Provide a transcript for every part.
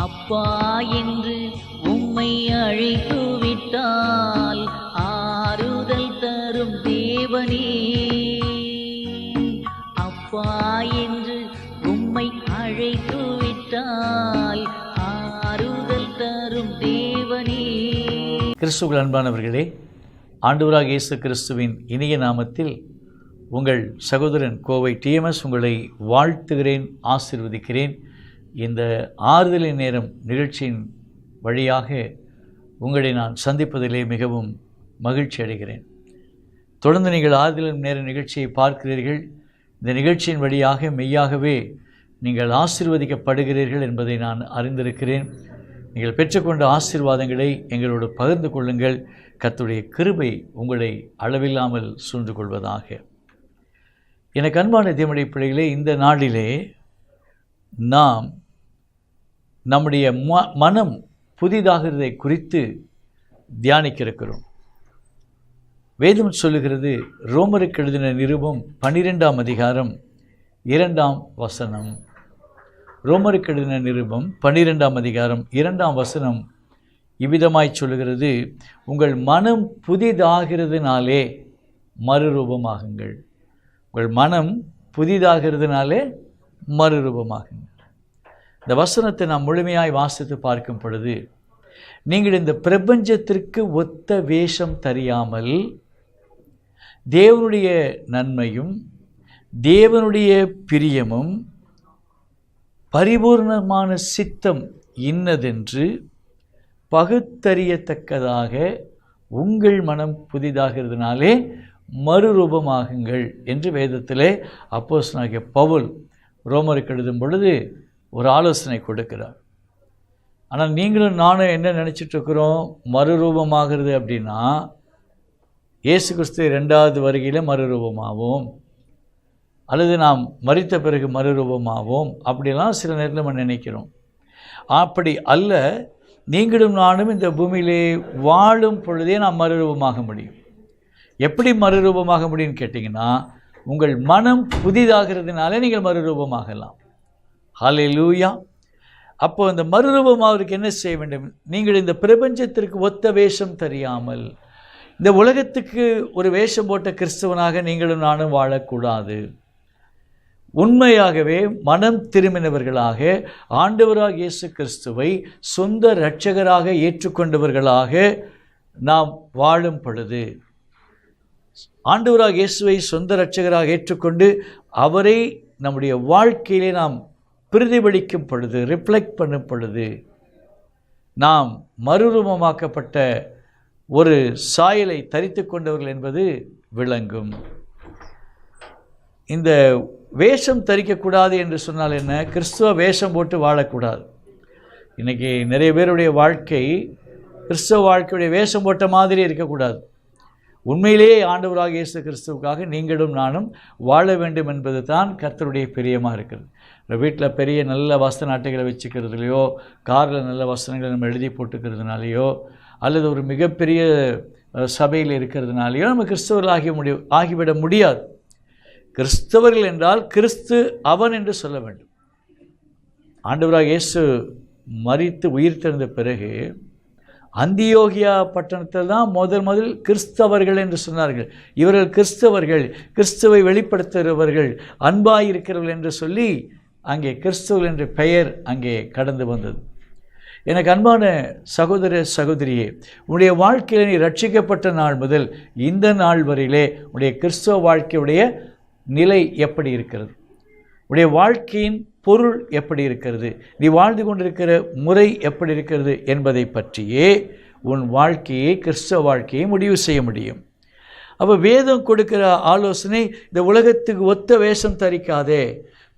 அப்பா என்று உம்மை அழைத்து விட்டால் ஆறுதல் தரும் தேவனே. அப்பா என்று உம்மை அழைத்து விட்டால் ஆறுதல் தரும் தேவனே. கிறிஸ்துவுக்குள் அன்பானவர்களே, ஆண்டவராகிய இயேசு கிறிஸ்துவின் இனிய நாமத்தில் உங்கள் சகோதரன் கோவை டிஎம்எஸ் உங்களை வாழ்த்துகிறேன், ஆசீர்வதிக்கிறேன். இந்த ஆறுதலின் நேரம் நிகழ்ச்சியின் வழியாக உங்களை நான் சந்திப்பதிலே மிகவும் மகிழ்ச்சி அடைகிறேன். தொடர்ந்து நீங்கள் ஆறுதலின் நேர நிகழ்ச்சியை பார்க்கிறீர்கள். இந்த நிகழ்ச்சியின் வழியாக மெய்யாகவே நீங்கள் ஆசீர்வதிக்கப்படுகிறீர்கள் என்பதை நான் அறிந்திருக்கிறேன். நீங்கள் பெற்றுக்கொண்ட ஆசீர்வாதங்களை எங்களோடு பகிர்ந்து கொள்ளுங்கள். கர்த்தருடைய கிருபை உங்களை அளவில்லாமல் சூழ்ந்து கொள்வதாக. எனக்கு அன்பான தேவனுடைய பிள்ளைகளே, இந்த நாளிலே நாம் நம்முடைய மனம் புதிதாகிறதை குறித்து தியானிக்க இருக்கிறோம். வேதம் சொல்லுகிறது, ரோமருக்கு எழுதின நிருபம் 12ஆம் அதிகாரம் 2ஆம் வசனம். ரோமருக்கு எழுதின நிருபம் 12ஆம் அதிகாரம் 2ஆம் வசனம் இவ்விதமாய் சொல்லுகிறது, உங்கள் மனம் புதிதாகிறதுனாலே மறுரூபமாகுங்கள். உங்கள் மனம் புதிதாகிறதுனாலே மறுரூபமாகுங்கள். இந்த வசனத்தை நாம் முழுமையாய் வாசித்து பார்க்கும் பொழுது, நீங்கள் இந்த பிரபஞ்சத்திற்கு ஒத்த வேஷம் தெரியாமல் தேவனுடைய நன்மையும் தேவனுடைய பிரியமும் பரிபூர்ணமான சித்தம் இன்னதென்று பகுத்தறியத்தக்கதாக உங்கள் மனம் புதிதாகிறதுனாலே மறுரூபமாகுங்கள் என்று வேதத்திலே அப்போஸ்தலனாகிய பவுல் ரோமருக்கு எழுதும் பொழுது ஒரு ஆலோசனை கொடுக்கிறார். ஆனால் நீங்களும் நானும் என்ன நினச்சிட்ருக்கிறோம், மறுரூபமாகிறது அப்படின்னா இயேசு கிறிஸ்து 2வது வருகையில் மறுரூபமாகும், அல்லது நாம் மரித்த பிறகு மறுரூபமாகும், அப்படிலாம் சில நேரத்தில் நம்ம நினைக்கிறோம். அப்படி அல்ல, நீங்களும் நானும் இந்த பூமியிலே வாழும் பொழுதே நாம் மறுரூபமாக முடியும். எப்படி மறுரூபமாக முடியும்னு கேட்டிங்கன்னா, உங்கள் மனம் புதிதாகிறதுனால நீங்கள் மறுரூபமாகலாம். ஹல்லேலூயா. அப்போ இந்த மறுரூபமாவதற்கு என்ன செய்ய வேண்டும்? நீங்கள் இந்த பிரபஞ்சத்திற்கு ஒத்த வேஷம் தெரியாமல், இந்த உலகத்துக்கு ஒரு வேஷம் போட்ட கிறிஸ்தவனாக நீங்களும் நானும் வாழக்கூடாது. உண்மையாகவே மனம் திரும்பினவர்களாக ஆண்டவராக இயேசு கிறிஸ்துவை சொந்த இரட்சகராக ஏற்றுக்கொண்டவர்களாக நாம் வாழும் பொழுது, ஆண்டவராக இயேசுவை சொந்த இரட்சகராக ஏற்றுக்கொண்டு அவரை நம்முடைய வாழ்க்கையிலே நாம் பிரதிபலிக்கும் பொழுது, ரிஃப்ளெக்ட் பண்ணும் பொழுது, நாம் மறுரூபமாக்கப்பட்ட ஒரு சாயலை தரித்து கொண்டவர்கள் என்பது விளங்கும். இந்த வேஷம் தரிக்கக்கூடாது என்று சொன்னால் என்ன? கிறிஸ்துவ வேஷம் போட்டு வாழக்கூடாது. இன்றைக்கி நிறைய பேருடைய வாழ்க்கை கிறிஸ்துவ வாழ்க்கையுடைய வேஷம் போட்ட மாதிரி இருக்கக்கூடாது. உண்மையிலேயே ஆண்டவராக இயேசு கிறிஸ்துவுக்காக நீங்களும் நானும் வாழ வேண்டும் என்பது தான் கர்த்தருடைய பிரியமாக இருக்குது. வீட்டில் பெரிய நல்ல வசன அட்டைகளை வச்சுக்கிறதுலையோ, காரில் நல்ல வசனங்களை நம்ம எழுதி போட்டுக்கிறதுனாலையோ, அல்லது ஒரு மிகப்பெரிய சபையில் இருக்கிறதுனாலையோ நம்ம கிறிஸ்தவர்கள் ஆகிவிட முடியாது. கிறிஸ்தவர்கள் என்றால் கிறிஸ்து அவன் என்று சொல்ல வேண்டும். ஆண்டவராக இயேசு மரித்து உயிர்த்தெழுந்த பிறகு அந்தியோகியா பட்டணத்தில் தான் முதல் கிறிஸ்தவர்கள் என்று சொன்னார்கள். இவர்கள் கிறிஸ்தவர்கள், கிறிஸ்துவை வெளிப்படுத்துகிறவர்கள், அன்பாயிருக்கிறவர்கள் என்று சொல்லி அங்கே கிறிஸ்தவர்கள் என்ற பெயர் அங்கே கடந்து வந்தது. எனக்கு அன்பான சகோதர சகோதரியே, உன்னுடைய வாழ்க்கையில் நீ ரட்சிக்கப்பட்ட நாள் முதல் இந்த நாள் வரையிலே உன்னுடைய கிறிஸ்தவ வாழ்க்கையுடைய நிலை எப்படி இருக்கிறது? உன்னுடைய வாழ்க்கையின் பொருள் எப்படி இருக்கிறது? நீ வாழ்ந்து கொண்டிருக்கிற முறை எப்படி இருக்கிறது என்பதை பற்றியே உன் வாழ்க்கையை, கிறிஸ்தவ வாழ்க்கையை முடிவு செய்ய முடியும். அப்போ வேதம் கொடுக்கிற ஆலோசனை, இந்த உலகத்துக்கு ஒத்த வேஷம் தரிக்காதே,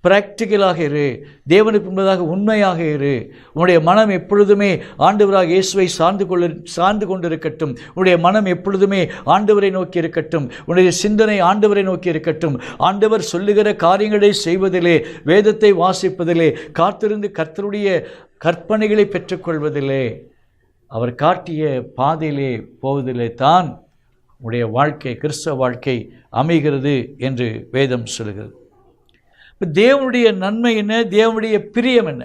பிராக்டிக்கலாக இரு, தேவனுக்கு முன்பதாக உண்மையாக இரு. உன்னுடைய மனம் எப்பொழுதுமே ஆண்டவராக இயேசுவை சார்ந்து கொண்டிருக்கட்டும். உன்னுடைய மனம் எப்பொழுதுமே ஆண்டவரை நோக்கி இருக்கட்டும். உன்னுடைய சிந்தனை ஆண்டவரை நோக்கி இருக்கட்டும். ஆண்டவர் சொல்லுகிற காரியங்களை செய்வதிலே, வேதத்தை வாசிப்பதிலே, காத்திருந்து கர்த்தருடைய கற்பனைகளை பெற்றுக்கொள்வதிலே, அவர் காட்டிய பாதையிலே போவதிலே தான் உடைய வாழ்க்கை, கிறிஸ்தவ வாழ்க்கை அமைகிறது என்று வேதம் சொல்கிறது. இப்போ தேவனுடைய நன்மை என்ன? தேவனுடைய பிரியம் என்ன?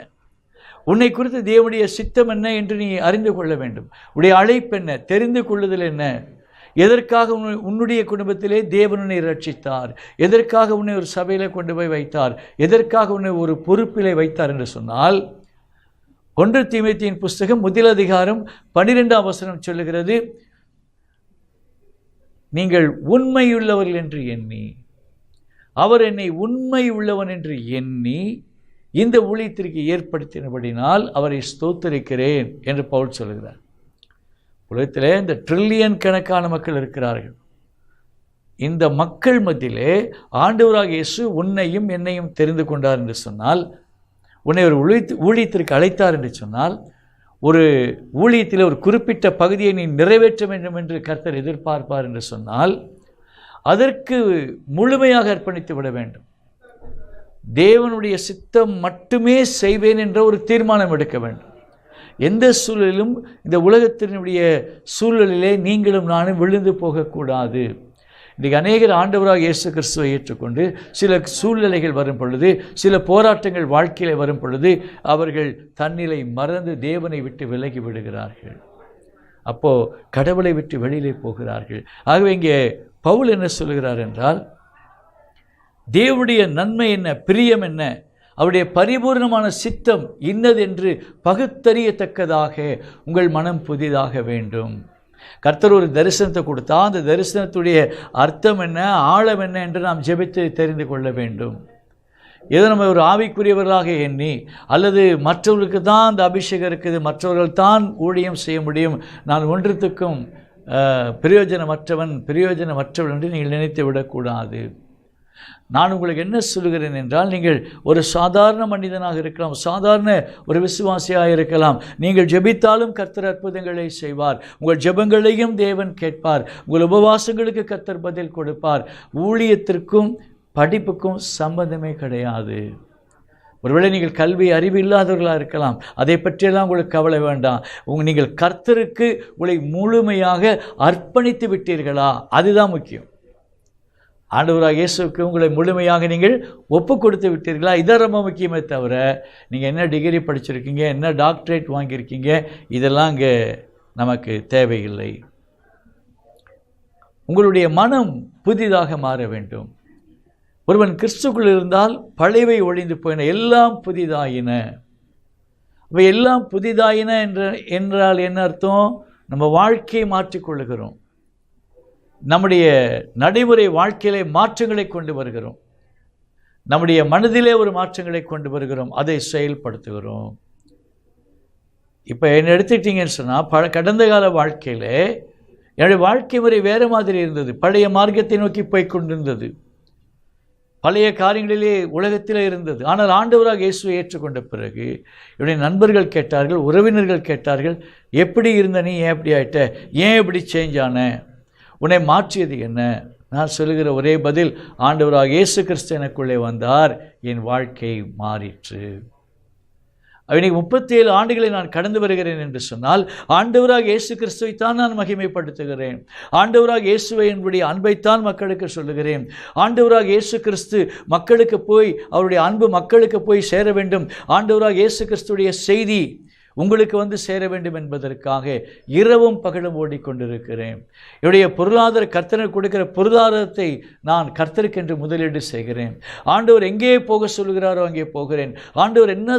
உன்னை குறித்து தேவனுடைய சித்தம் என்ன என்று நீ அறிந்து கொள்ள வேண்டும். உன்னுடைய அழைப்பு என்ன, தெரிந்து கொள்ளுதல் என்ன, எதற்காக உன்னுடைய குடும்பத்திலே தேவன் உன்னை ரட்சித்தார், எதற்காக உன்னை ஒரு சபையில் கொண்டு போய் வைத்தார், எதற்காக உன்னை ஒரு பொறுப்பிலே வைத்தார் என்று சொன்னால் 1 தீமோத்தேயுவின் புஸ்தகம் 1 சொல்லுகிறது, நீங்கள் உண்மையுள்ளவர்கள் என்று எண்ணி, அவர் என்னை உண்மை உள்ளவன் என்று எண்ணி இந்த ஊழியத்திற்கு ஏற்படுத்தினபடினால் அவரை ஸ்தோத்திரிக்கிறேன் என்று பவுல் சொல்கிறார். உலகத்திலே இந்த ட்ரில்லியன் கணக்கான மக்கள் இருக்கிறார்கள். இந்த மக்கள் மத்தியிலே ஆண்டவராகிய இயேசு உன்னையும் என்னையும் தெரிந்து கொண்டார் என்று சொன்னால், உன்னை ஒரு ஊழியத்திற்கு அழைத்தார் என்று சொன்னால், ஒரு ஊழியத்தில் ஒரு குறிப்பிட்ட பகுதியை நீ நிறைவேற்ற வேண்டும் என்று கர்த்தர் எதிர்பார்ப்பார் என்று சொன்னால், அதற்கு முழுமையாக அர்ப்பணித்து விட வேண்டும். தேவனுடைய சித்தம் மட்டுமே செய்வேன் என்ற ஒரு தீர்மானம் எடுக்க வேண்டும். எந்த சூழலிலும் இந்த உலகத்தினுடைய சூழலிலே நீங்களும் நானும் விழுந்து போகக்கூடாது. இன்றைக்கு அநேகர் ஆண்டவராக இயேசு கிறிஸ்துவை ஏற்றுக்கொண்டு சில சூழ்நிலைகள் வரும் பொழுது, சில போராட்டங்கள் வாழ்க்கையில் வரும் பொழுது அவர்கள் தன்னிலை மறந்து தேவனை விட்டு விலகி விடுகிறார்கள். அப்போது கடவுளை விட்டு வெளியிலே போகிறார்கள். ஆகவே இங்கே பவுல் என்ன சொல்கிறார் என்றால், தேவனுடைய நன்மை என்ன, பிரியம் என்ன, அவருடைய பரிபூர்ணமான சித்தம் இன்னதென்று பகுத்தறியத்தக்கதாக உங்கள் மனம் புதிதாக வேண்டும். கர்த்தர் ஒரு தரிசனத்தை கொடுத்தா அந்த தரிசனத்துடைய அர்த்தம் என்ன, ஆழம் என்ன என்று நாம் ஜெபித்து தெரிந்து கொள்ள வேண்டும். ஏதோ நம்ம ஒரு ஆவிக்குரியவர்களாக எண்ணி, அல்லது மற்றவர்களுக்கு தான் அந்த அபிஷேகம் இருக்குது, மற்றவர்கள் தான் ஊழியம் செய்ய முடியும், நான் ஒன்றுத்துக்கும் பிரயோஜனமற்றவன் என்று நீங்கள் நினைத்து விடக்கூடாது. நான் உங்களுக்கு என்ன சொல்கிறேன் என்றால், நீங்கள் ஒரு சாதாரண மனிதனாக இருக்கலாம், சாதாரண ஒரு விசுவாசியாக இருக்கலாம். நீங்கள் ஜெபித்தாலும் கர்த்தர் அற்புதங்களை செய்வார். உங்கள் ஜெபங்களையும் தேவன் கேட்பார். உங்கள் உபவாசங்களுக்கு கர்த்தர் பதில் கொடுப்பார். ஊழியத்திற்கும் படிப்புக்கும் சம்பந்தமே கிடையாது. ஒருவேளை நீங்கள் கல்வி அறிவு இல்லாதவர்களாக இருக்கலாம், அதை பற்றியெல்லாம் உங்களுக்கு கவலை வேண்டாம். நீங்கள் கர்த்தருக்கு உங்களை முழுமையாக அர்ப்பணித்து விட்டீர்களா, அதுதான் முக்கியம். ஆண்டவராக இயேசுவுக்கு உங்களை முழுமையாக நீங்கள் ஒப்பு கொடுத்து விட்டீர்களா, இதை ரொம்ப முக்கியமே தவிர நீங்கள் என்ன டிகிரி படிச்சிருக்கீங்க, என்ன டாக்டரேட் வாங்கியிருக்கீங்க, இதெல்லாம் இங்கே நமக்கு தேவையில்லை. உங்களுடைய மனம் புதிதாக மாற வேண்டும். ஒருவன் கிறிஸ்துக்குள் இருந்தால் பழையவை ஒழிந்து போயின, எல்லாம் புதிதாயின. அப்போ எல்லாம் புதிதாயின என்றால் என்ன அர்த்தம்? நம்ம வாழ்க்கையை மாற்றிக்கொள்ளுகிறோம், நம்முடைய நடைமுறை வாழ்க்கையிலே மாற்றங்களை கொண்டு வருகிறோம், நம்முடைய மனதிலே ஒரு மாற்றங்களை கொண்டு வருகிறோம், அதை செயல்படுத்துகிறோம். இப்போ என்ன எடுத்துக்கிட்டீங்கன்னு சொன்னால், கடந்த கால வாழ்க்கையில் என்னுடைய வாழ்க்கை முறை வேறு மாதிரி இருந்தது, பழைய மார்க்கத்தை நோக்கி போய் கொண்டிருந்தது, பழைய காரியங்களிலே உலகத்திலே இருந்தது. ஆனால் ஆண்டவராக இயேசுவை ஏற்றுக்கொண்ட பிறகு என்னுடைய நண்பர்கள் கேட்டார்கள், உறவினர்கள் கேட்டார்கள், எப்படி இருந்த நீ ஏன் எப்படி ஆயிட்ட, ஏன் எப்படி சேஞ்ச் ஆன, உன்னை மாற்றியது என்ன? நான் சொல்லுகிற ஒரே பதில், ஆண்டவராக இயேசு கிறிஸ்து எனக்குள்ளே வந்தார், என் வாழ்க்கை மாறிற்று. இன்னைக்கு 37 ஆண்டுகளை நான் கடந்து வருகிறேன் என்று சொன்னால், ஆண்டவராக இயேசு கிறிஸ்துவை தான் நான் மகிமைப்படுத்துகிறேன். ஆண்டவராக இயேசுவை என்னுடைய அன்பைத்தான் மக்களுக்கு சொல்லுகிறேன். ஆண்டவராக இயேசு கிறிஸ்து மக்களுக்கு போய், அவருடைய அன்பு மக்களுக்கு போய் சேர வேண்டும், ஆண்டவராக இயேசு கிறிஸ்துடைய செய்தி உங்களுக்கு வந்து சேர வேண்டும் என்பதற்காக இரவும் பகலும் ஓடிக்கொண்டிருக்கிறேன். என்னுடைய பொருளாதார கர்த்தர் கொடுக்கிற பொருளாதாரத்தை நான் கர்த்தருக்கென்று முதலீடு செய்கிறேன். ஆண்டவர் எங்கே போக சொல்லுகிறாரோ அங்கே போகிறேன். ஆண்டவர் என்ன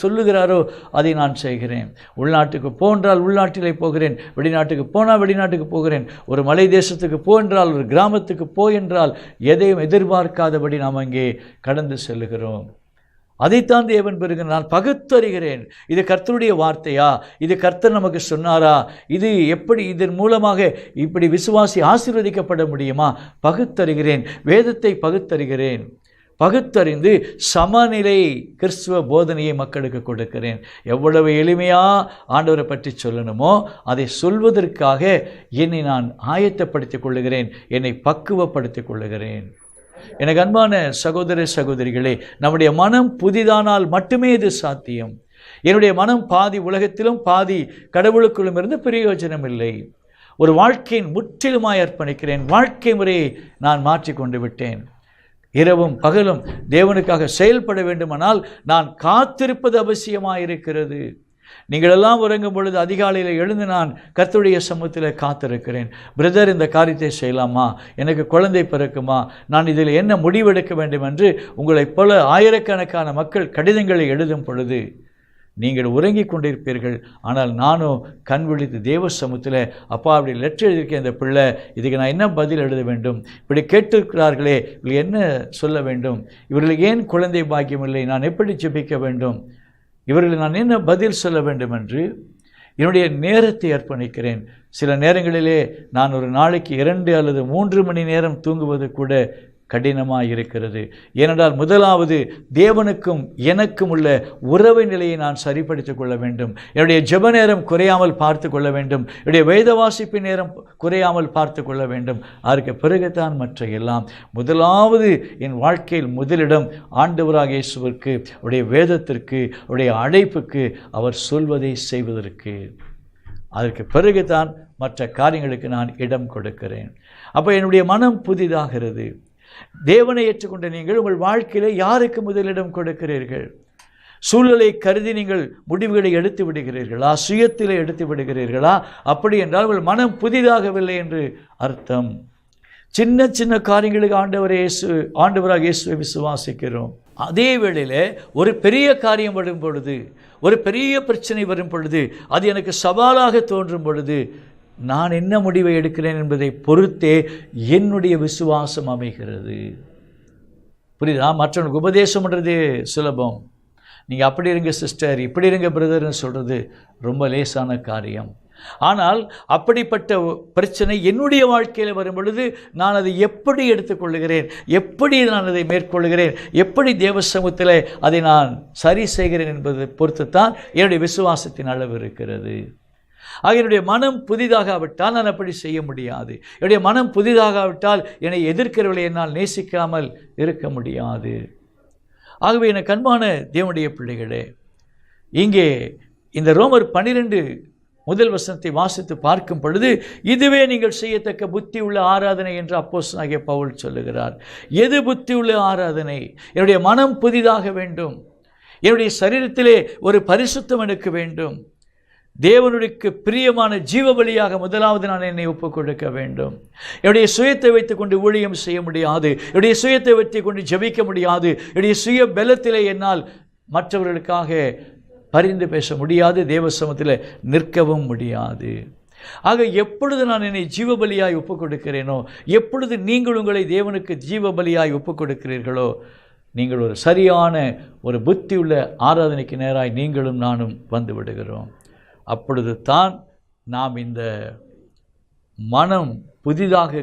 சொல்லுகிறாரோ அதை நான் செய்கிறேன். உள்நாட்டுக்கு போன்றால் உள்நாட்டிலே போகிறேன், வெளிநாட்டுக்கு போனால் வெளிநாட்டுக்கு போகிறேன். ஒரு மலை தேசத்துக்கு போன்றால், ஒரு கிராமத்துக்கு என்றால் எதையும் எதிர்பார்க்காதபடி நாம் அங்கே கடந்து செல்லுகிறோம். அதைத்தான் தேவன் பெறுகிறேன். நான் பகுத்தறிகிறேன், இது கர்த்தருடைய வார்த்தையா, இது கர்த்தர் நமக்கு சொன்னாரா, இது எப்படி, இதன் மூலமாக இப்படி விசுவாசி ஆசீர்வதிக்கப்பட முடியுமா? பகுத்தறிகிறேன், வேதத்தை பகுத்தறிகிறேன். பகுத்தறிந்து சமநிலை கிறிஸ்துவ போதனையை மக்களுக்கு கொடுக்கிறேன். எவ்வளவு எளிமையாக ஆண்டவரை பற்றி சொல்லணுமோ அதை சொல்வதற்காக என்னை நான் ஆயத்தப்படுத்திக் கொள்ளுகிறேன், என்னை பக்குவப்படுத்திக் கொள்ளுகிறேன். எனக்கு அன்பான சகோதர சகோதரிகளே, நம்முடைய மனம் புதிதானால் மட்டுமே இது சாத்தியம். என்னுடைய மனம் பாதி உலகத்திலும் பாதி கடவுளுக்குள்ளும் இருந்து பிரயோஜனம் இல்லை. ஒரு வாழ்க்கையின் முற்றிலுமாய் அர்ப்பணிக்கிறேன். வாழ்க்கை முறையை நான் மாற்றிக்கொண்டு விட்டேன். இரவும் பகலும் தேவனுக்காக செயல்பட வேண்டுமானால் நான் காத்திருப்பது அவசியமாயிருக்கிறது. நீங்கள் எல்லாம் உறங்கும் பொழுது அதிகாலையில் எழுந்து நான் கர்த்தருடைய சமூகத்தில் காத்திருக்கிறேன். பிரதர், இந்த காரியத்தை செய்யலாமா? எனக்கு குழந்தை பிறக்குமா? நான் இதில் என்ன முடிவெடுக்க வேண்டும் என்று உங்களைப் போல ஆயிரக்கணக்கான மக்கள் கடிதங்களை எழுதும் பொழுது நீங்கள் உறங்கி கொண்டிருப்பீர்கள். ஆனால் நானும் கண் விழித்து தேவ சமூகத்தில், அப்பா அப்படி லெட்டர் எழுதியிருக்கேன் இந்த பிள்ளை, இதுக்கு நான் என்ன பதில் எழுத வேண்டும்? இப்படி கேட்டிருக்கிறார்களே, இவர்கள் என்ன சொல்ல வேண்டும்? இவர்களுக்கு ஏன் குழந்தை பாக்கியம் இல்லை? நான் எப்படி ஜெபிக்க வேண்டும்? இவர்களுக்கு நான் என்ன பதில் சொல்ல வேண்டும் என்று என்னுடைய நேரத்தை அர்ப்பணிக்கிறேன். சில நேரங்களிலே நான் ஒரு நாளைக்கு 2 அல்லது 3 மணி நேரம் தூங்குவது கூட கடினமாக இருக்கிறது. ஏனென்றால் முதலாவது தேவனுக்கும் எனக்கும் உள்ள உறவு நிலையை நான் சரிப்படுத்திக் கொள்ள வேண்டும். என்னுடைய ஜெப நேரம் குறையாமல் பார்த்து கொள்ள வேண்டும். என்னுடைய வேத வாசிப்பு நேரம் குறையாமல் பார்த்து கொள்ள வேண்டும். அதற்கு பிறகுதான் மற்ற எல்லாம். முதலாவது என் வாழ்க்கையில் முதலிடம் ஆண்டவராக இயேசுவிற்கு, அவருடைய வேதத்திற்கு, அவருடைய அழைப்புக்கு, அவர் சொல்வதை செய்வதற்கு. அதற்கு பிறகுதான் மற்ற காரியங்களுக்கு நான் இடம் கொடுக்கிறேன். அப்போ என்னுடைய மனம் புதிதாகிறது. தேவனை ஏற்றுக்கொண்ட நீங்கள் உங்கள் வாழ்க்கையிலே யாருக்கு முதலிடம் கொடுக்கிறீர்கள்? சூழலை கருதி நீங்கள் முடிவுகளை எடுத்து விடுகிறீர்களா? சுயத்திலே எடுத்து விடுகிறீர்களா? அப்படி என்றால் உங்கள் மனம் புதிதாகவில்லை என்று அர்த்தம். சின்ன சின்ன காரியங்களுக்கு ஆண்டவராக இயேசுவை விசுவாசிக்கிறோம். அதே வேளையில் ஒரு பெரிய காரியம் வரும் பொழுது, ஒரு பெரிய பிரச்சனை வரும் பொழுது, அது எனக்கு சவாலாக தோன்றும் பொழுது நான் என்ன முடிவை எடுக்கிறேன் என்பதை பொறுத்தே என்னுடைய விசுவாசம் அமைகிறது. புரியுதா? மற்றவனுக்கு உபதேசம் பண்ணுறது சுலபம். நீங்கள் அப்படி இருங்க சிஸ்டர், இப்படி இருங்க பிரதர்னு சொல்கிறது ரொம்ப லேசான காரியம். ஆனால் அப்படிப்பட்ட பிரச்சனை என்னுடைய வாழ்க்கையில் வரும் பொழுது நான் அதை எப்படி எடுத்துக்கொள்கிறேன், எப்படி நான் அதை மேற்கொள்கிறேன், எப்படி தேவ சமூகத்தில் அதை நான் சரி செய்கிறேன் என்பதை பொறுத்துத்தான் என்னுடைய விசுவாசத்தின் அளவு இருக்கிறது. ஆக என்னுடைய மனம் புதிதாகாவிட்டால் நான் அப்படி செய்ய முடியாது. என்னுடைய மனம் புதிதாகாவிட்டால் என்னை எதிர்க்கிறவர்களை என்னால் நேசிக்காமல் இருக்க முடியாது. ஆகவே எனக்கு அன்பான தேவனுடைய பிள்ளைகளே, இங்கே இந்த ரோமர் 12 முதல் வசனத்தை வாசித்து பார்க்கும் பொழுது, இதுவே நீங்கள் செய்யத்தக்க புத்தி உள்ள ஆராதனை என்று அப்போஸ்தலனாகிய பவுல் சொல்லுகிறார். எது புத்தி உள்ள ஆராதனை? என்னுடைய மனம் புதிதாக வேண்டும். என்னுடைய சரீரத்திலே ஒரு பரிசுத்தம் எனக்கு வேண்டும். தேவனுக்கு பிரியமான ஜீவ பலியாக முதலாவது நான் என்னை ஒப்புக் கொடுக்க வேண்டும். என்னுடைய சுயத்தை வைத்துக்கொண்டு ஊழியம் செய்ய முடியாது. என்னுடைய சுயத்தை வைத்துக்கொண்டு ஜெபிக்க முடியாது. என்னுடைய சுய பலத்திலே என்னால் மற்றவர்களுக்காக பரிந்து பேச முடியாது. தேவ சமூகத்தில் நிற்கவும் முடியாது. ஆக எப்பொழுது நான் என்னை ஜீவ பலியாய் ஒப்புக் கொடுக்கிறேனோ, எப்பொழுது நீங்கள் உங்களை தேவனுக்கு ஜீவ பலியாய் ஒப்புக் கொடுக்கிறீர்களோ, நீங்கள் ஒரு சரியான ஒரு புத்தியுள்ள ஆராதனைக்கு நேராய் நீங்களும் நானும் வந்து விடுகிறோம். அப்பொழுது தான் நாம் இந்த மனம் புதிதாக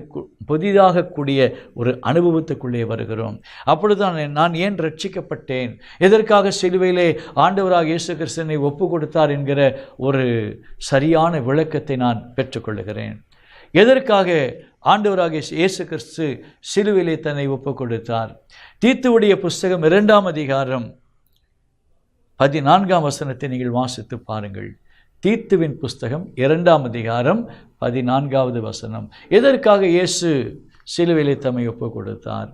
கூடிய ஒரு அனுபவத்துக்குள்ளே வருகிறோம். அப்பொழுதுதான் நான் ஏன் ரட்சிக்கப்பட்டேன், எதற்காக சிலுவையிலே ஆண்டவராக இயேசு கிறிஸ்துவை ஒப்பு கொடுத்தார் என்கிற ஒரு சரியான விளக்கத்தை நான் பெற்றுக்கொள்கிறேன். எதற்காக ஆண்டவராக இயேசு கிறிஸ்து சிலுவையிலே தன்னை ஒப்பு கொடுத்தார்? தீத்துவுடைய புஸ்தகம் 2ஆம் அதிகாரம் 14ஆம் வசனத்தை நீங்கள் வாசித்து பாருங்கள். தீத்துவின் புஸ்தகம் 2ஆம் அதிகாரம் 14வது வசனம். எதற்காக இயேசு சிலுவையிலே தம்மை ஒப்பு கொடுத்தார்?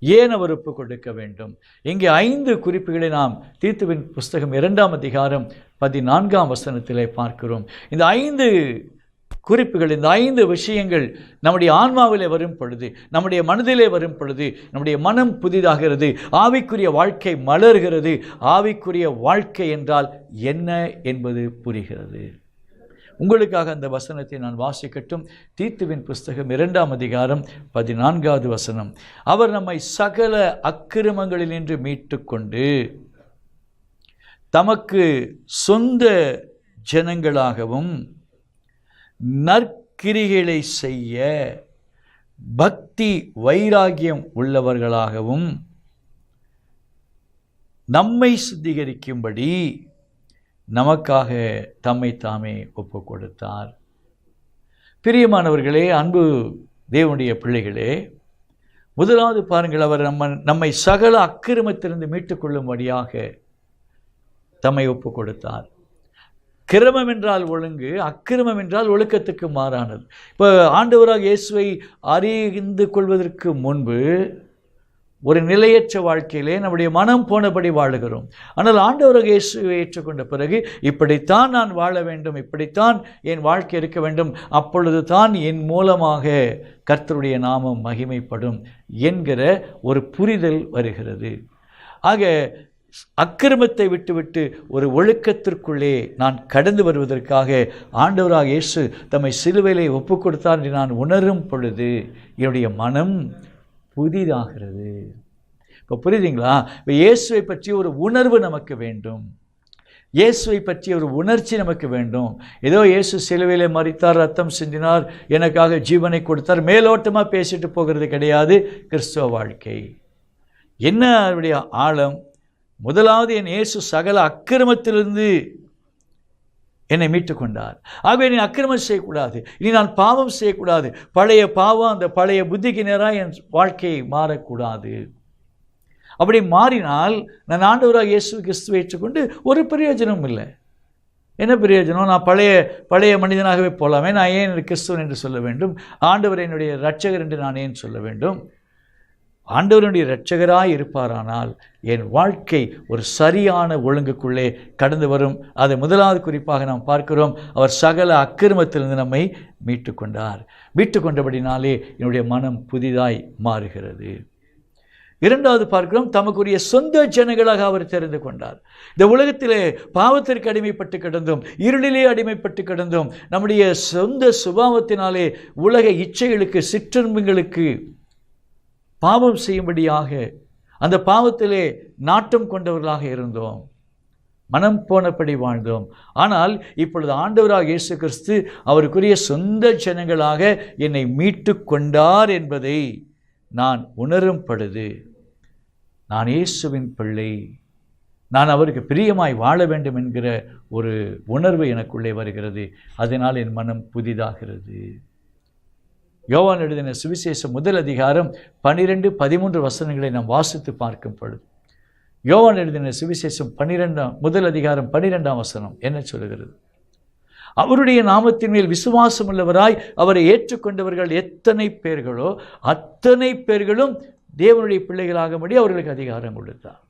ஏன் அவர் ஒப்பு கொடுக்க வேண்டும்? இங்கே 5 குறிப்புகளை நாம் தீத்துவின் புஸ்தகம் 2ஆம் அதிகாரம் 14ஆம் வசனத்திலே பார்க்கிறோம். இந்த 5 குறிப்புகள், இந்த 5 விஷயங்கள் நம்முடைய ஆன்மாவிலே வரும் பொழுது, நம்முடைய மனதிலே வரும் பொழுது நம்முடைய மனம் புதிதாகிறது, ஆவிக்குரிய வாழ்க்கை மலர்கிறது. ஆவிக்குரிய வாழ்க்கை என்றால் என்ன என்பது புரிகிறது. உங்களுக்காக அந்த வசனத்தை நான் வாசிக்கட்டும். தீத்துவின் புஸ்தகம் 2ஆம் அதிகாரம் 14வது வசனம். அவர் நம்மை சகல அக்கிரமங்களினின்று மீட்டு கொண்டு தமக்கு சொந்த ஜனங்களாகவும் நற்கிரிகளை செய்ய பக்தி வைராகியம் உள்ளவர்களாகவும் நம்மை சுத்திகரிக்கும்படி நமக்காக தம்மை தாமே ஒப்பு கொடுத்தார். பிரியமானவர்களே, அன்பு தேவனுடைய பிள்ளைகளே, முதலாவது பாருங்கள், அவர் நம்மை சகல அக்கிரமத்திலிருந்து மீட்டுக்கொள்ளும்படியாக தம்மை ஒப்பு கொடுத்தார். கிரமம் என்றால் ஒழுங்கு, அக்கிரமம் என்றால் ஒழுக்கத்துக்கு மாறானது. இப்போ ஆண்டவராக இயேசுவை அறிந்து கொள்வதற்கு முன்பு ஒரு நிலையற்ற வாழ்க்கையிலே நம்முடைய மனம் போனபடி வாழுகிறோம். ஆனால் ஆண்டவராக இயேசுவை ஏற்றுக்கொண்ட பிறகு இப்படித்தான் நான் வாழ வேண்டும், இப்படித்தான் என் வாழ்க்கை இருக்க வேண்டும், அப்பொழுது தான் என் மூலமாக கர்த்தருடைய நாமம் மகிமைப்படும் என்கிற ஒரு புரிதல் வருகிறது. ஆக அக்கிரமத்தை விட்டுவிட்டு ஒரு ஒழுக்கத்திற்குள்ளே நான் கடந்து வருவதற்காக ஆண்டவராக இயேசு தம்மை சிலுவையிலே ஒப்புக் கொடுத்தார் என்று நான் உணரும் பொழுது என்னுடைய மனம் புதிதாகிறது. இப்போ புரியுதுங்களா? இப்போ இயேசுவை பற்றி ஒரு உணர்வு நமக்கு வேண்டும், இயேசுவை பற்றி ஒரு உணர்ச்சி நமக்கு வேண்டும். ஏதோ இயேசு சிலுவையிலே மரித்தார், ரத்தம் சிந்தினார், எனக்காக ஜீவனை கொடுத்தார், மேலோட்டமாக பேசிட்டு போகிறது கிடையாது கிறிஸ்துவ வாழ்க்கை. என்ன அவருடைய ஆழம்? முதலாவது என் இயேசு சகல அக்கிரமத்திலிருந்து என்னை மீட்டு கொண்டார். ஆகவே நீ அக்கிரமம் செய்யக்கூடாது, இனி நான் பாவம் செய்யக்கூடாது. பழைய பாவம், அந்த பழைய புத்திக்கு நேராக என் வாழ்க்கையை மாறக்கூடாது. அப்படி மாறினால் நான் ஆண்டவராக இயேசு கிறிஸ்துவை ஏற்றுக்கொண்டு ஒரு பிரயோஜனமும் இல்லை. என்ன பிரயோஜனம்? நான் பழைய மனிதனாகவே போகலாமே. நான் ஏன் கிறிஸ்துவன் என்று சொல்ல வேண்டும்? ஆண்டவர் என்னுடைய இரட்சகர் என்று நான் ஏன் சொல்ல வேண்டும்? ஆண்டவருடைய இரட்சகராய் இருப்பாரானால் என் வாழ்க்கை ஒரு சரியான ஒழுங்குக்குள்ளே கடந்து வரும். அதை முதலாவது குறிப்பாக நாம் பார்க்கிறோம். அவர் சகல அக்கிரமத்திலிருந்து நம்மை மீட்டு கொண்டார். மீட்டு கொண்டபடினாலே என்னுடைய மனம் புதிதாய் மாறுகிறது. இரண்டாவது பார்க்கிறோம், தமக்குரிய சொந்த ஜனங்களாக அவர் தெரிந்து கொண்டார். இந்த உலகத்திலே பாவத்திற்கு அடிமைப்பட்டு கிடந்தோம், இருளிலே அடிமைப்பட்டு கிடந்தோம். நம்முடைய சொந்த சுபாவத்தினாலே உலக இச்சைகளுக்கு, சிற்றின்பங்களுக்கு பாவம் செய்யும்படியாக அந்த பாவத்திலே நாட்டம் கொண்டவர்களாக இருந்தோம், மனம் போனபடி வாழ்ந்தோம். ஆனால் இப்பொழுது ஆண்டவராக இயேசு கிறிஸ்து அவருக்குரிய சொந்த ஜனங்களாக என்னை மீட்டு கொண்டார் என்பதை நான் உணரும் பொழுது நான் இயேசுவின் பிள்ளை, நான் அவருக்கு பிரியமாய் வாழ வேண்டும் என்கிற ஒரு உணர்வு எனக்குள்ளே வருகிறது. அதனால் என் மனம் புதிதாகிறது. யோவான் எழுதின சுவிசேஷம் 1 அதிகாரம் 12-13 வசனங்களை நாம் வாசித்து பார்க்கும் பொழுது, யோவான் எழுதின சுவிசேஷம் 1 அதிகாரம் 12ஆம் வசனம் என்ன சொல்கிறது? அவருடைய நாமத்தின் மேல் விசுவாசம் உள்ளவராய் அவரை ஏற்றுக்கொண்டவர்கள் எத்தனை பேர்களோ அத்தனை பேர்களும் தேவனுடைய பிள்ளைகளாகும்படி அவர்களுக்கு அதிகாரம் கொடுத்தார்.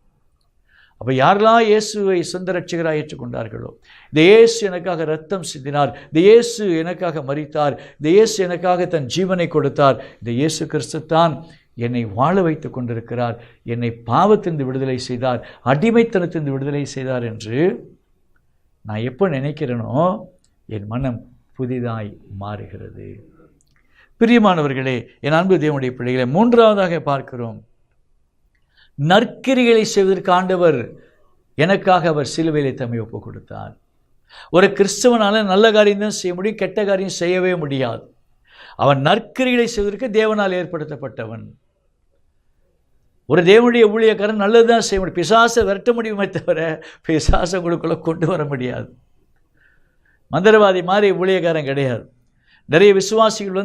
அப்போ யாரெல்லாம் இயேசுவை சொந்த ரட்சகராக ஏற்றுக்கொண்டார்களோ, இந்த இயேசு எனக்காக ரத்தம் சிந்தினார், இந்த இயேசு எனக்காக மரித்தார், இந்த இயேசு எனக்காக தன் ஜீவனை கொடுத்தார், இந்த இயேசு கிறிஸ்து தான் என்னை வாழ வைத்து கொண்டிருக்கிறார், என்னை பாவத்திலிருந்து விடுதலை செய்தார், அடிமைத்தனத்திலிருந்து விடுதலை செய்தார் என்று நான் எப்போ நினைக்கிறேனோ என் மனம் புதிதாய் மாறுகிறது. பிரியமானவர்களே, என் அன்பு தேவனுடைய பிள்ளைகளை, மூன்றாவதாக பார்க்கிறோம், நற்கிரிகளை செய்வதற்கு ஆண்டவர் எனக்காக அவர் சிலுவையிலே தம்மை ஒப்பு கொடுத்தார். ஒரு கிறிஸ்தவனால நல்ல காரியம் தான் செய்ய முடியும், கெட்ட காரியம் செய்யவே முடியாது. அவன் நற்கிரிகளை செய்வதற்கு தேவனால் ஏற்படுத்தப்பட்டவன். ஒரு தேவனுடைய ஊழியக்காரன் நல்லது தான் செய்ய முடியும், பிசாசை விரட்ட முடியுமே தவிர பிசாசை உங்களுக்குள்ள கொண்டு வர முடியாது. மந்திரவாதி மாதிரி ஊழியக்காரன் கிடையாது. நிறைய விசுவாசிகள்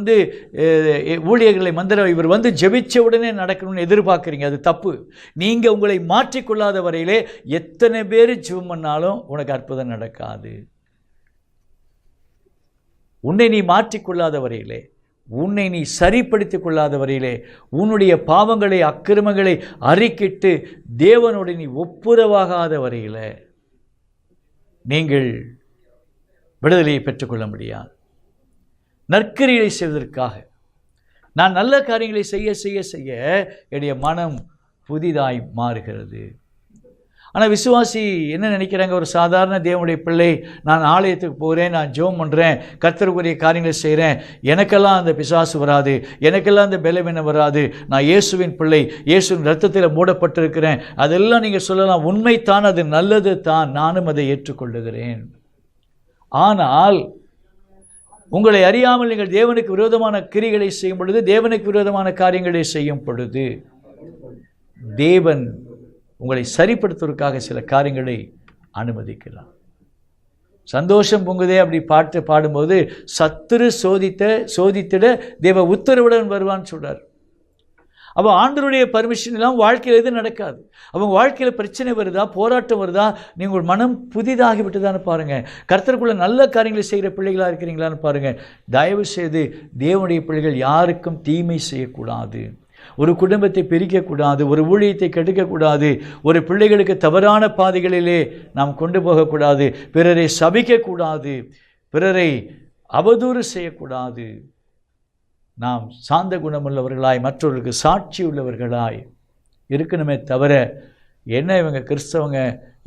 ஊழியர்களை இவர் ஜெபிச்ச உடனே நடக்கணும்னு எதிர்பார்க்குறீங்க, அது தப்பு. நீங்கள் உங்களை மாற்றிக்கொள்ளாத வரையிலே எத்தனை பேர் ஜெபம் பண்ணாலும் உனக்கு அற்புதம் நடக்காது. உன்னை நீ மாற்றிக்கொள்ளாத வரையிலே, உன்னை நீ சரிப்படுத்திக் கொள்ளாத வரையிலே, உன்னுடைய பாவங்களை அக்கிரமங்களை அறிக்கிட்டு தேவனோடு நீ ஒப்புரவாகாத வரையில் நீங்கள் விடுதலையை பெற்றுக்கொள்ள முடியாது. நற்கிரியை செய்வதற்காக நான் நல்ல காரியங்களை செய்ய செய்ய செய்ய என்னுடைய மனம் புதிதாய் மாறுகிறது. ஆனால் விசுவாசி என்ன நினைக்கிறாங்க? ஒரு சாதாரண தேவனுடைய பிள்ளை, நான் ஆலயத்துக்கு போகிறேன், நான் ஜெபம் பண்ணுறேன், கர்த்தருக்குரிய காரியங்களை செய்கிறேன், எனக்கெல்லாம் அந்த பிசாசு வராது, எனக்கெல்லாம் அந்த பலவீனம் வராது, நான் இயேசுவின் பிள்ளை, இயேசுவின் ரத்தத்தில் மூடப்பட்டிருக்கிறேன். அதெல்லாம் நீங்கள் சொல்லலாம், உண்மைத்தான், அது நல்லது தான், நானும் அதை ஏற்றுக்கொள்ளுகிறேன். ஆனால் உங்களை அறியாமல் நீங்கள் தேவனுக்கு விரோதமான கிரிகளை செய்யும் பொழுது, தேவனுக்கு விரோதமான காரியங்களை செய்யும் பொழுது, தேவன் உங்களை சரிப்படுத்துவதற்காக சில காரியங்களை அனுமதிக்கிறார். சந்தோஷம் பொங்குதே அப்படி பாட்டு பாடும்போது, சத்துரு சோதித்திட தேவ உத்தரவுடன் வருவான்னு சொல்றார். அப்போ ஆண்டவருடைய பர்மிஷன் இல்லாமல் வாழ்க்கையில் எதுவும் நடக்காது. அவங்க வாழ்க்கையில் பிரச்சனை வருதா, போராட்டம் வருதா, நீங்கள் மனம் புதிதாகி விட்டுதான்னு பாருங்கள். கர்த்தருக்குள்ள நல்ல காரியங்களை செய்கிற பிள்ளைகளாக இருக்கிறீங்களான்னு பாருங்கள். தயவு செய்து தேவனுடைய பிள்ளைகள் யாருக்கும் தீமை செய்யக்கூடாது. ஒரு குடும்பத்தை பிரிக்கக்கூடாது, ஒரு ஊழியத்தை கெடுக்கக்கூடாது, ஒரு பிள்ளைகளுக்கு தவறான பாதைகளிலே நாம் கொண்டு போகக்கூடாது, பிறரை சபிக்கக்கூடாது, பிறரை அவதூறு செய்யக்கூடாது. நாம் சாந்த குணமுள்ளவர்களாய் மற்றவர்களுக்கு சாட்சி உள்ளவர்களாய் இருக்கணுமே தவிர, என்ன இவங்க கிறிஸ்தவங்க,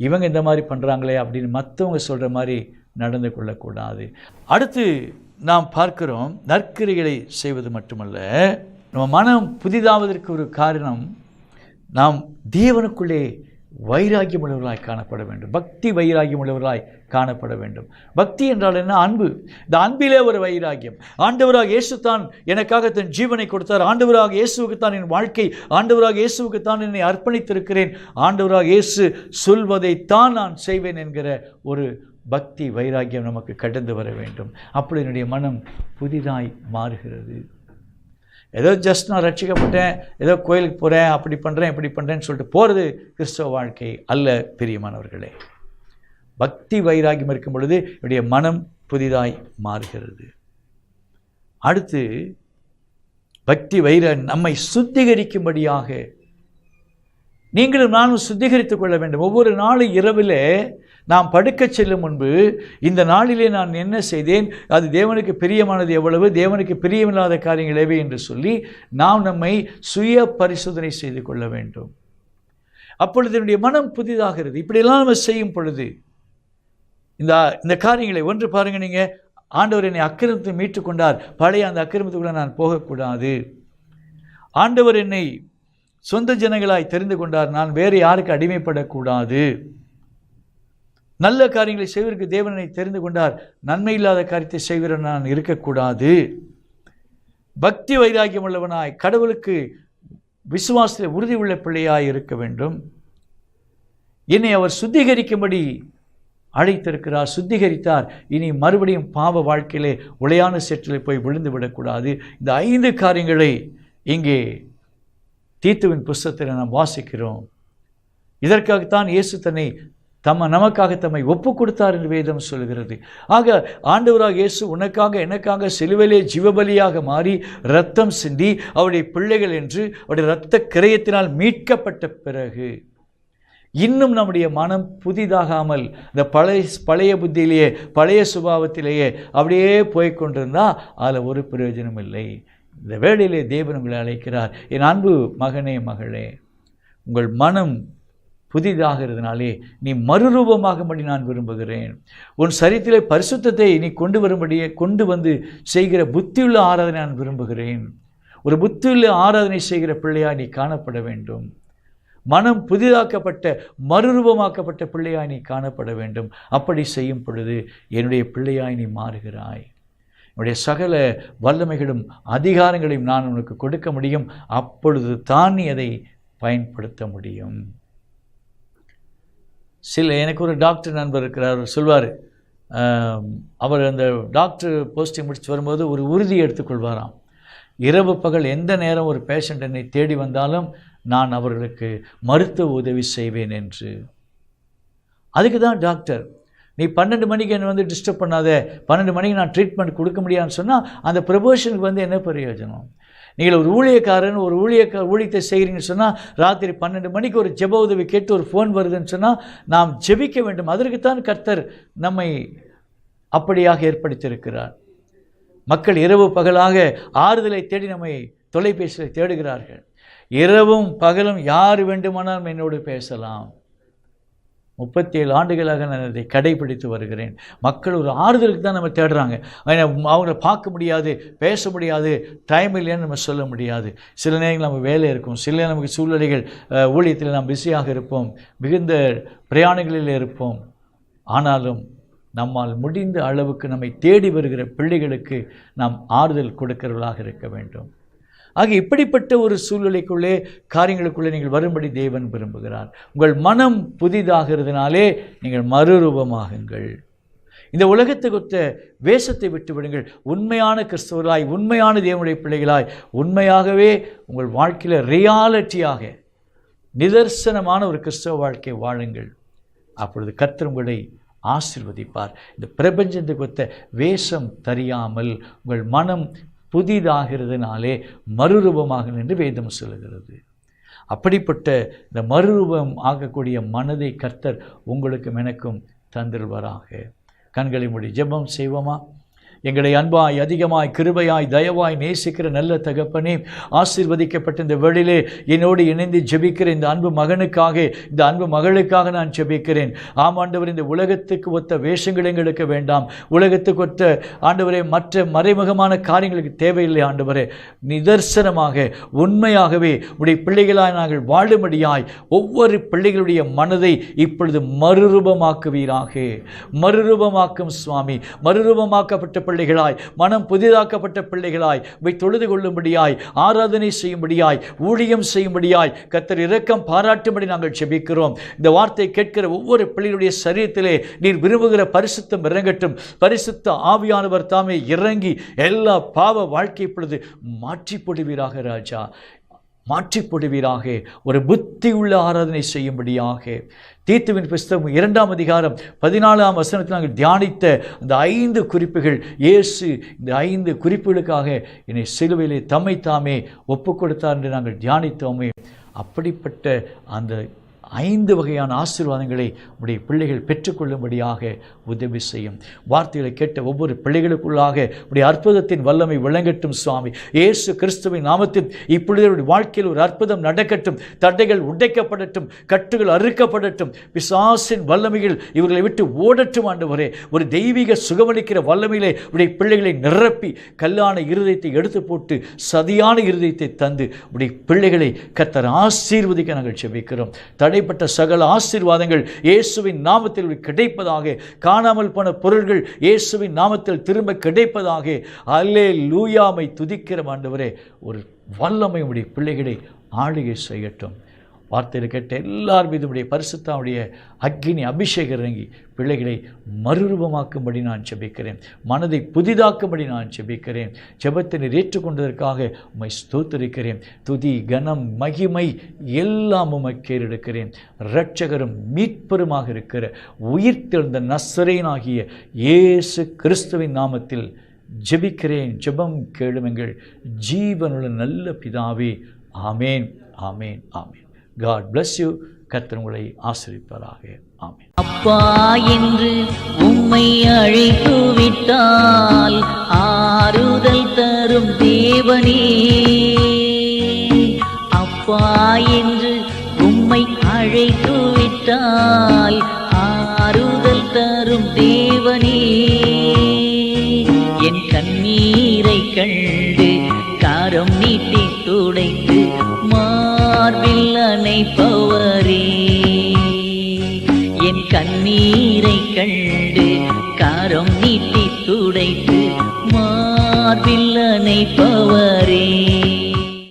இவங்க இந்த மாதிரி பண்ணுறாங்களே அப்படின்னு மற்றவங்க சொல்கிற மாதிரி நடந்து கொள்ளக்கூடாது. அடுத்து நாம் பார்க்கிறோம், நற்கிரிகளை செய்வது மட்டுமல்ல, நம்ம மனம் புதிதாவதற்கு ஒரு காரணம், நாம் தேவனுக்குள்ளே வைராக்கியம் உள்ளவர்களாய் காணப்பட வேண்டும், பக்தி வைராக்கியம் உள்ளவர்களாய் காணப்பட வேண்டும். பக்தி என்றால் என்ன? அன்பு. இந்த அன்பிலே ஒரு வைராக்கியம். ஆண்டவராக இயேசு தான் எனக்காக தன் ஜீவனை கொடுத்தார், ஆண்டவராக இயேசுவுக்குத்தான் என் வாழ்க்கை, ஆண்டவராக இயேசுவுக்குத்தான் என்னை அர்ப்பணித்திருக்கிறேன், ஆண்டவராக இயேசு சொல்வதைத்தான் நான் செய்வேன் என்கிற ஒரு பக்தி வைராக்கியம் நமக்கு கடந்து வர வேண்டும். அப்படி என்னுடைய மனம் புதிதாய் மாறுகிறது. ஏதோ ஜஸ்ட் நான் ரட்சிக்கப்பட்டேன், ஏதோ கோயிலுக்கு போகிறேன், அப்படி பண்ணுறேன் இப்படி பண்ணுறேன்னு சொல்லிட்டு போகிறது கிறிஸ்தவ வாழ்க்கை அல்ல பிரியமானவர்களே. பக்தி வைராக்கியம் இருக்கும் பொழுது என்னுடைய மனம் புதிதாய் மாறுகிறது. அடுத்து பக்தி நம்மை சுத்திகரிக்கும்படியாக நீங்களும் நானும் சுத்திகரித்துக் கொள்ள வேண்டும். ஒவ்வொரு நாளும் இரவிலே நாம் படுக்க செல்லும் முன்பு, இந்த நாளிலே நான் என்ன செய்தேன், அது தேவனுக்கு பிரியமானது எவ்வளவு, தேவனுக்கு பிரியமில்லாத காரியங்கள் எவை என்று சொல்லி நாம் நம்மை சுய பரிசோதனை செய்து கொள்ள வேண்டும். அப்பொழுது என்னுடைய மனம் புதிதாகிறது. இப்படியெல்லாம் நம்ம செய்யும் பொழுது இந்த காரியங்களை ஒன்று பாருங்கள், நீங்கள் ஆண்டவர் என்னை அக்கிரமத்தை மீட்டு கொண்டார், பழைய அந்த அக்கிரமத்துக்குள்ளே நான் போகக்கூடாது. ஆண்டவர் என்னை சொந்த ஜனங்களாய் தெரிந்து கொண்டார், நான் வேறு யாருக்கு அடிமைப்படக்கூடாது. நல்ல காரியங்களை செய்வதற்கு தேவனை தெரிந்து கொண்டார், நன்மை இல்லாத காரியத்தை செய்கிற நான் இருக்கக்கூடாது. பக்தி வைராக்கியம் உள்ளவனாய், கடவுளுக்கு விசுவாசத்தில் உறுதி உள்ள பிள்ளையாய் இருக்க வேண்டும். என்னை அவர் சுத்திகரிக்கும்படி அழைத்திருக்கிறார், சுத்திகரித்தார். இனி மறுபடியும் பாவ வாழ்க்கையிலே உளையான சேற்றில் போய் விழுந்து விடக்கூடாது. இந்த 5 காரியங்களை இங்கே தீத்துவின் புஸ்தகத்தில் நாம் வாசிக்கிறோம். இதற்காகத்தான் இயேசு தன்னை நமக்காக தம்மை ஒப்பு கொடுத்தார் என்று வேதம் சொல்கிறது. ஆக ஆண்டவராக இயேசு உனக்காக எனக்காக சிலுவையிலே ஜீவபலியாக மாறி இரத்தம் சிந்தி அவருடைய பிள்ளைகள் என்று அவருடைய இரத்த கிரயத்தினால் மீட்கப்பட்ட பிறகு இன்னும் நம்முடைய மனம் புதிதாகாமல் இந்த பழைய புத்தியிலேயே பழைய சுபாவத்திலேயே அப்படியே போய்கொண்டிருந்தால் அதில் ஒரு பிரயோஜனம் இல்லை. இந்த வேளையிலே தேவன் உங்களை அழைக்கிறார், என் அன்பு மகனே மகளே, உங்கள் மனம் புதிதாகிறதுனாலே நீ மறுரூபமாகும்படி நான் விரும்புகிறேன். உன் சரீரத்திலே பரிசுத்தத்தை நீ கொண்டு வந்து செய்கிற புத்தியுள்ள ஆராதனை நான் விரும்புகிறேன். ஒரு புத்தியுள்ள ஆராதனை செய்கிற பிள்ளையாய் நீ காணப்பட வேண்டும். மனம் புதிதாக்கப்பட்ட மறுரூபமாக்கப்பட்ட பிள்ளையாய் நீ காணப்பட வேண்டும். அப்படி செய்யும் பொழுது என்னுடைய பிள்ளையாய் நீ மாறுகிறாய். என்னுடைய சகல வல்லமைகளும் அதிகாரங்களையும் நான் உனக்கு கொடுக்க முடியும். அப்பொழுது தான் நீ அதை பயன்படுத்த முடியும். எனக்கு ஒரு டாக்டர் நண்பர் இருக்கிறார், சொல்வார், அவர் அந்த டாக்டர் போஸ்டிங் முடிச்சு வரும்போது ஒரு உறுதி எடுத்துக்கொள்வாராம், இரவு பகல் எந்த நேரம் ஒரு பேஷண்ட் என்னை தேடி வந்தாலும் நான் அவர்களுக்கு மருத்துவ உதவி செய்வேன் என்று. அதுக்கு தான் டாக்டர், நீ 12 மணிக்கு என்னை வந்து டிஸ்டர்ப் பண்ணாத, 12 மணிக்கு நான் ட்ரீட்மெண்ட் கொடுக்க முடியாதுன்னு சொன்னால் அந்த ப்ரொபோஷனுக்கு வந்து என்ன பிரயோஜனம்? நீங்கள் ஒரு ஊழியக்காரன் ஒரு ஊழியத்தை செய்கிறீங்கன்னு சொன்னால் ராத்திரி 12 மணிக்கு ஒரு ஜெப உதவி கேட்டு ஒரு ஃபோன் வருதுன்னு சொன்னால் நாம் ஜெபிக்க வேண்டும். அதற்குத்தான் கர்த்தர் நம்மை அப்படியாக ஏற்படுத்தியிருக்கிறார். மக்கள் இரவு பகலாக ஆறுதலை தேடி நம்மை தொலைபேசியில் தேடுகிறார்கள். இரவும் பகலும் யார் வேண்டுமானாலும் என்னோடு பேசலாம். 37 ஆண்டுகளாக நான் அதை கடைபிடித்து வருகிறேன். மக்கள் ஒரு ஆறுதலுக்கு தான் நம்ம தேடுறாங்க. அவங்கள பார்க்க முடியாது, பேச முடியாது, டைம் இல்லைன்னு நம்ம சொல்ல முடியாது. சில நேரங்கள் நம்ம வேலை இருக்கும், சில நேரம் நமக்கு சூழ்நிலைகள், ஊழியத்தில் நாம் பிஸியாக இருப்போம், மிகுந்த பிரயாணங்களில் இருப்போம். ஆனாலும் நம்மால் முடிந்த அளவுக்கு நம்மை தேடி வருகிற பிள்ளைகளுக்கு நாம் ஆறுதல் கொடுக்கிறவர்களாக இருக்க வேண்டும். ஆக இப்படிப்பட்ட ஒரு சூழ்நிலைக்குள்ளே காரியங்களுக்குள்ளே நீங்கள் வரும்படி தேவன் விரும்புகிறார். உங்கள் மனம் புதிதாகிறதுனாலே நீங்கள் மறுரூபமாகுங்கள். இந்த உலகத்துக்கு வேஷத்தை விட்டு விடுங்கள். உண்மையான கிறிஸ்தவர்களாய், உண்மையான தேவனுடைய பிள்ளைகளாய், உண்மையாகவே உங்கள் வாழ்க்கையில் ரியாலிட்டியாக நிதர்சனமான ஒரு கிறிஸ்தவ வாழ்க்கை வாழுங்கள். அப்பொழுது கர்த்தர் உங்களை ஆசீர்வதிப்பார். இந்த பிரபஞ்சத்துக்கு வேஷம் தெரியாமல் உங்கள் மனம் புதிதாகிறதுனாலே மறுரூபமாக என்று வேதம் சொல்லுகிறது. அப்படிப்பட்ட இந்த மறுரூபம் ஆகக்கூடிய மனதை கர்த்தர் உங்களுக்கும் எனக்கும் தந்திருவாராக. கண்களை மூடி ஜெபம் செய்வோமா? எங்களை அன்பாய் அதிகமாய் கிருபையாய் தயவாய் நேசிக்கிற நல்ல தகப்பனே, ஆசீர்வதிக்கப்பட்ட இந்த வேளையிலே என்னோடு இணைந்து ஜெபிக்கிற இந்த அன்பு மகனுக்காக, இந்த அன்பு மகளுக்காக நான் ஜெபிக்கிறேன். ஆண்டவரே, இந்த உலகத்துக்கு ஒத்த வேஷங்கள் எங்களுக்கு வேண்டாம். உலகத்துக்கு ஒத்த ஆண்டவரே மற்ற மறைமுகமான காரியங்களுக்கு தேவையில்லை. ஆண்டவரே, நிதர்சனமாக உண்மையாகவே உடைய பிள்ளைகளாய் நாங்கள் வாழும்படியாய் ஒவ்வொரு பிள்ளைகளுடைய மனதை இப்பொழுது மறுரூபமாக்குவீராக. மறுரூபமாக்கும் சுவாமி, மறுரூபமாக்கப்பட்ட பிள்ளைகளாய், மனம் புதிதாக்கப்பட்ட பிள்ளைகளாய் தொழுது கொள்ளும்படியாய், ஆராதனை செய்யும்படியாய், ஊழியம் செய்யும்படியாய் கர்த்தர் இரக்கம் பாராட்டும்படி நாங்கள் ஜெபிக்கிறோம். இந்த வார்த்தை கேட்கிற ஒவ்வொரு பிள்ளைகளுடைய சரீரத்திலே நீர் விரும்புகிற பரிசுத்தம் இறங்கட்டும். பரிசுத்த ஆவியானவர் தாமே இறங்கி எல்லா பாவ வாழ்க்கை இப்பொழுது மாற்றி போடுவீராக ராஜா, மாற்றி போடுவீராக. ஒரு புத்தி உள்ள ஆராதனை செய்யும்படியாக. தீத்துவின் புஸ்தகம் 2ஆம் அதிகாரம் 14ஆம் வசனத்தில் நாங்கள் தியானித்த அந்த 5 குறிப்புகள், இயேசு இந்த 5 குறிப்புகளுக்காக என்னை சிலுவையிலே தம்மை தாமே ஒப்பு கொடுத்தார் என்று நாங்கள் தியானித்தோமே. அப்படிப்பட்ட அந்த 5 வகையான ஆசீர்வாதங்களை உடைய பிள்ளைகள் பெற்றுக்கொள்ளும்படியாக உதவி செய்யும். வார்த்தைகளை கேட்ட ஒவ்வொரு பிள்ளைகளுக்குள்ளாக உடைய அற்புதத்தின் வல்லமை விளங்கட்டும் சுவாமி. இயேசு கிறிஸ்துவின் நாமத்தில் இப்பொழுது வாழ்க்கையில் ஒரு அற்புதம் நடக்கட்டும். தடைகள் உடைக்கப்படட்டும், கட்டுகள் அறுக்கப்படட்டும், பிசாசின் வல்லமைகள் இவர்களை விட்டு ஓடட்டும். ஆண்டவரே, ஒரு தெய்வீக சுகமளிக்கிற வல்லமையிலே உடைய பிள்ளைகளை நிரப்பி கல்லான இருதயத்தை எடுத்து போட்டு சதியான இருதயத்தை தந்து உடைய பிள்ளைகளை கர்த்தர் ஆசீர்வதிக்க நாங்கள் ஜெபிக்கிறோம். தடைப்பட்ட சகல ஆசீர்வாதங்கள் இயேசுவின் நாமத்தில் கிடைப்பதாக. காணாமல் போன பொருள்கள் இயேசுவின் நாமத்தில் திரும்ப கிடைப்பதாக. அல்லேலூயா, மை துதிக்கிற ஆண்டவரே, ஒரு வல்லமை உடைய பிள்ளைகளை ஆளுகை செய்யட்டும். வார்த்தையில் கேட்ட எல்லார் மீதும் உடைய பரிசுத்தாவுடைய அக்கினி அபிஷேகம் இறங்கி பிள்ளைகளை மறுரூபமாக்கும்படி நான் ஜெபிக்கிறேன். மனதை புதிதாக்கும்படி நான் ஜெபிக்கிறேன். ஜெபத்தை நீர் ஏற்றுக்கொண்டதற்காக உம்மை ஸ்தோத்திரிக்கிறேன். துதி கனம் மகிமை எல்லாம் உமக்கு எடுக்கிறேன். இரட்சகரும் மீட்பருமாக இருக்கிற உயிர்த்தெழுந்த நசரேயனாகிய இயேசு கிறிஸ்துவின் நாமத்தில் ஜெபிக்கிறேன். ஜெபம் கேளுமெங்கள் ஜீவனுள்ள நல்ல பிதாவே. ஆமேன், ஆமேன், ஆமேன். God bless you. கர்த்தர் உங்களை ஆசீர்வதிப்பாராக. ஆமென். அப்பா என்று உம்மை அழைத்து விட்டால் ஆறுதல் தரும் தேவனே. அப்பா என்று உம்மை அழைத்து விட்டால் ஆறுதல் தரும் தேவனே. என் கண்ணீரை கண்டு கரம் நீட்டி துடைத்து மார்பில் அணைப்பவரே. என் கண்ணீரை கண்டு கரம் நீட்டி துடைத்து மார்பில் அணைப்பவரே.